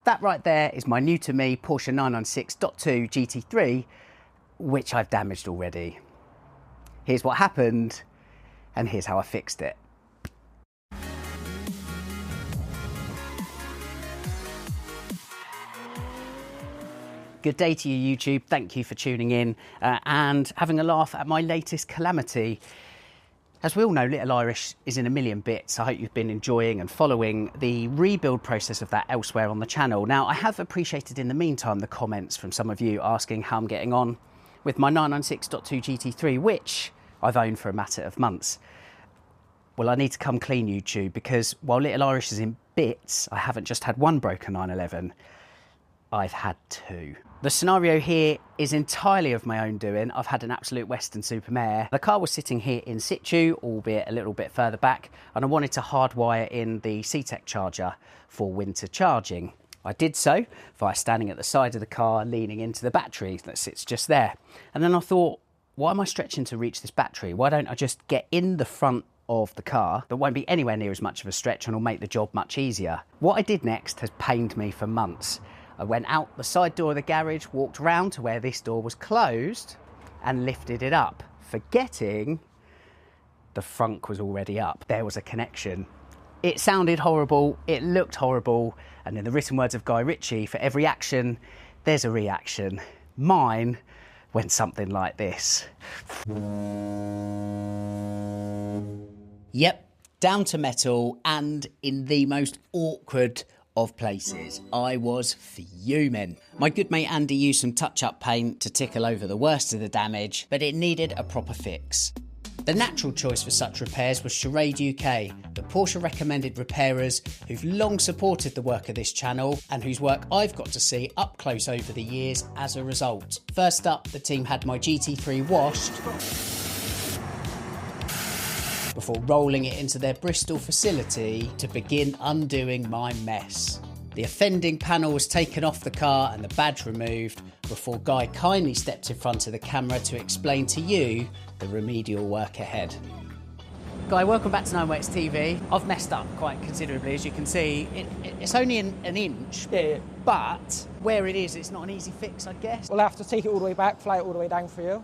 That right there is my new to me Porsche 996.2 GT3, which I've damaged already. Here's what happened, and here's how I fixed it. Good day to you, YouTube. Thank you for tuning in and having a laugh at my latest calamity. As we all know, Little Irish is in a million bits. I hope you've been enjoying and following the rebuild process of that elsewhere on the channel. Now, I have appreciated in the meantime the comments from some of you asking how I'm getting on with my 996.2 GT3, which I've owned for a matter of months. Well, I need to come clean, YouTube, because while Little Irish is in bits, I haven't just had one broken 911. I've had two. The scenario here is entirely of my own doing. I've had an absolute Western Supermare. The car was sitting here in situ, albeit a little bit further back, and I wanted to hardwire in the CTEC charger for winter charging. I did so by standing at the side of the car, leaning into the battery that sits just there. And then I thought, why am I stretching to reach this battery? Why don't I just get in the front of the car? That won't be anywhere near as much of a stretch and will make the job much easier. What I did next has pained me for months. I went out the side door of the garage, walked round to where this door was closed and lifted it up, forgetting the frunk was already up. There was a connection. It sounded horrible, it looked horrible, and in the written words of Guy Ritchie, for every action, there's a reaction. Mine went something like this. Yep, down to metal and in the most awkward of places. I was fuming. My good mate Andy used some touch-up paint to tickle over the worst of the damage, but it needed a proper fix. The natural choice for such repairs was Shorade UK, the Porsche Recommended Repairers, who've long supported the work of this channel and whose work I've got to see up close over the years as a result. First up, the team had my GT3 washed before rolling it into their Bristol facility to begin undoing my mess. The offending panel was taken off the car and the badge removed before Guy kindly stepped in front of the camera to explain to you the remedial work ahead. Guy, welcome back to 9ways TV. I've messed up quite considerably, as you can see. It's only an inch, Yeah. But where it is, it's not an easy fix, I guess. We'll have to take it all the way back, fly it all the way down for you.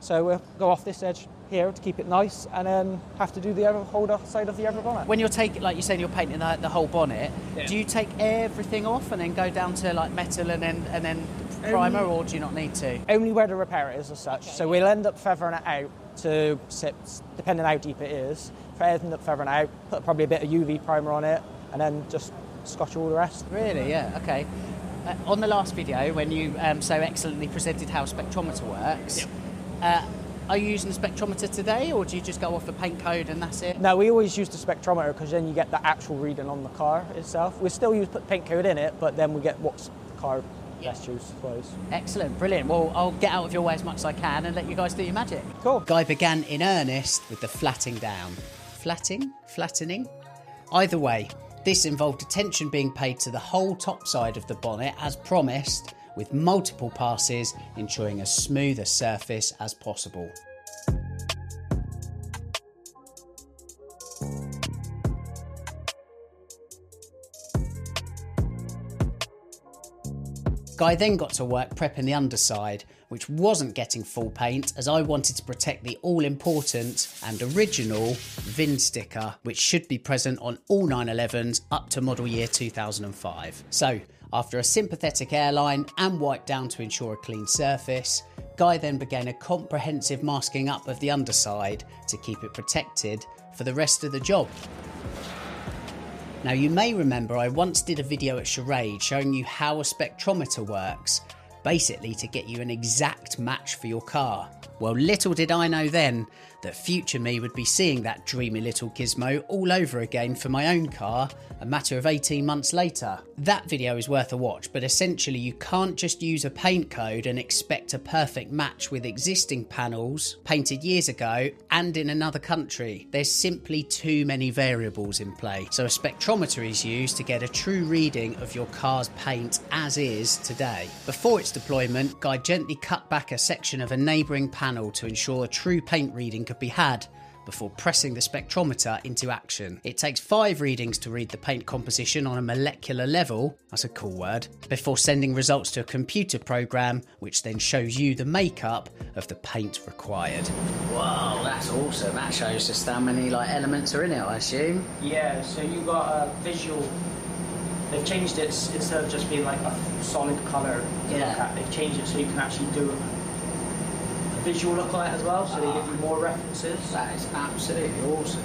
So we'll go off this edge here to keep it nice, and then have to do the other whole side of the other bonnet. When you're taking, like you're saying, you're painting the whole bonnet, yeah. Do you take everything off and then go down to like metal and then primer, or do you not need to? Only where the repair is as such. So we'll end up feathering it out to sit, depending how deep it is. If I end up feathering it out, put probably a bit of UV primer on it, and then just scotch all the rest. Really? Yeah. Okay. On the last video, when you so excellently presented how a spectrometer works, are you using the spectrometer today, or do you just go off the paint code and that's it? No, we always use the spectrometer because then you get the actual reading on the car itself. We still put paint code in it, but then we get what's the car best use, I suppose. Excellent, brilliant. Well, I'll get out of your way as much as I can and let you guys do your magic. Cool. Guy began in earnest with the flatting down. Flattening? Either way, this involved attention being paid to the whole top side of the bonnet as promised, with multiple passes ensuring as smooth a surface as possible. Guy then got to work prepping the underside, which wasn't getting full paint as I wanted to protect the all-important and original VIN sticker, which should be present on all 911s up to model year 2005. So, after a sympathetic airline and wipe down to ensure a clean surface, Guy then began a comprehensive masking up of the underside to keep it protected for the rest of the job. Now, you may remember I once did a video at Shorade showing you how a spectrometer works, basically to get you an exact match for your car. Well, little did I know then that future me would be seeing that dreamy little gizmo all over again for my own car a matter of 18 months later. That video is worth a watch, but essentially you can't just use a paint code and expect a perfect match with existing panels painted years ago and in another country. There's simply too many variables in play. So a spectrometer is used to get a true reading of your car's paint as is today. Before its deployment, Guy gently cut back a section of a neighbouring panel to ensure a true paint reading could be had before pressing the spectrometer into action. It takes 5 readings to read the paint composition on a molecular level, that's a cool word, before sending results to a computer program which then shows you the makeup of the paint required. Whoa, that's awesome. That shows just how many elements are in it, I assume. Yeah, so you got a visual. They've changed it instead of just being like a solid colour to look at. They've changed it so you can actually do a visual look on it as well, so they give you more references. That is absolutely awesome.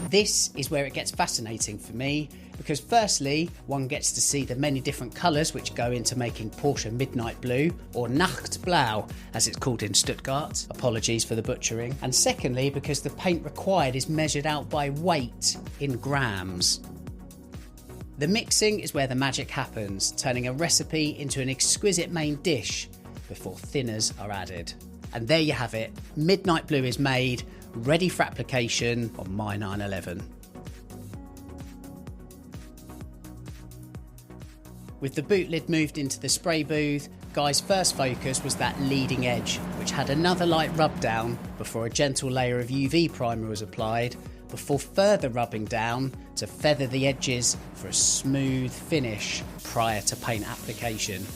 This is where it gets fascinating for me, because firstly, one gets to see the many different colours which go into making Porsche Midnight Blue, or Nachtblau as it's called in Stuttgart. Apologies for the butchering. And secondly, because the paint required is measured out by weight in grams. The mixing is where the magic happens, turning a recipe into an exquisite main dish before thinners are added. And there you have it. Midnight Blue is made, ready for application on my 911. With the boot lid moved into the spray booth, Guy's first focus was that leading edge, which had another light rub down before a gentle layer of UV primer was applied, before further rubbing down to feather the edges for a smooth finish prior to paint application.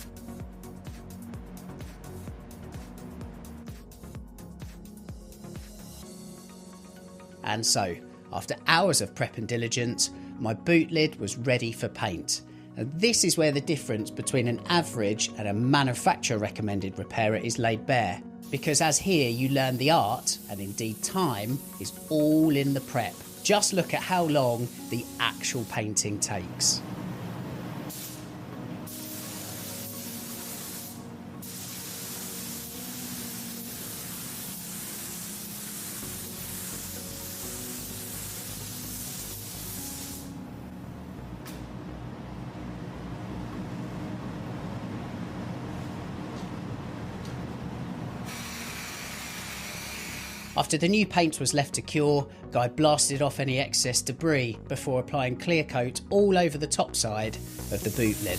And so, after hours of prep and diligence, my boot lid was ready for paint. And this is where the difference between an average and a manufacturer recommended repairer is laid bare. Because as here you learn the art, and indeed time, is all in the prep. Just look at how long the actual painting takes. After the new paint was left to cure, Guy blasted off any excess debris before applying clear coat all over the top side of the boot lid.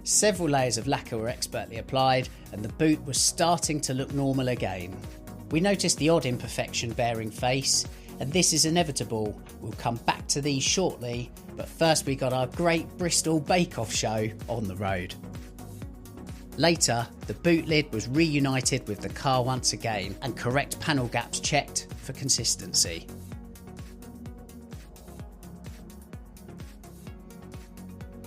Several layers of lacquer were expertly applied and the boot was starting to look normal again. We noticed the odd imperfection bearing face, and this is inevitable. We'll come back to these shortly, but first we got our great Bristol bake-off show on the road. Later, the boot lid was reunited with the car once again and correct panel gaps checked for consistency.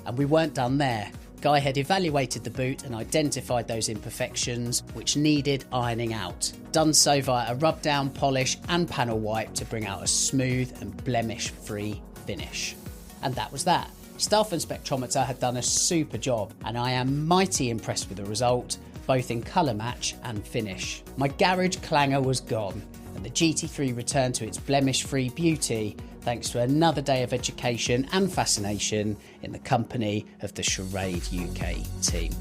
And we weren't done there. Guy had evaluated the boot and identified those imperfections which needed ironing out. Done so via a rub down, polish and panel wipe to bring out a smooth and blemish free finish. And that was that. Staff and Spectrometer had done a super job and I am mighty impressed with the result, both in colour match and finish. My garage clangor was gone and the GT3 returned to its blemish free beauty thanks to another day of education and fascination in the company of the Shorade UK team.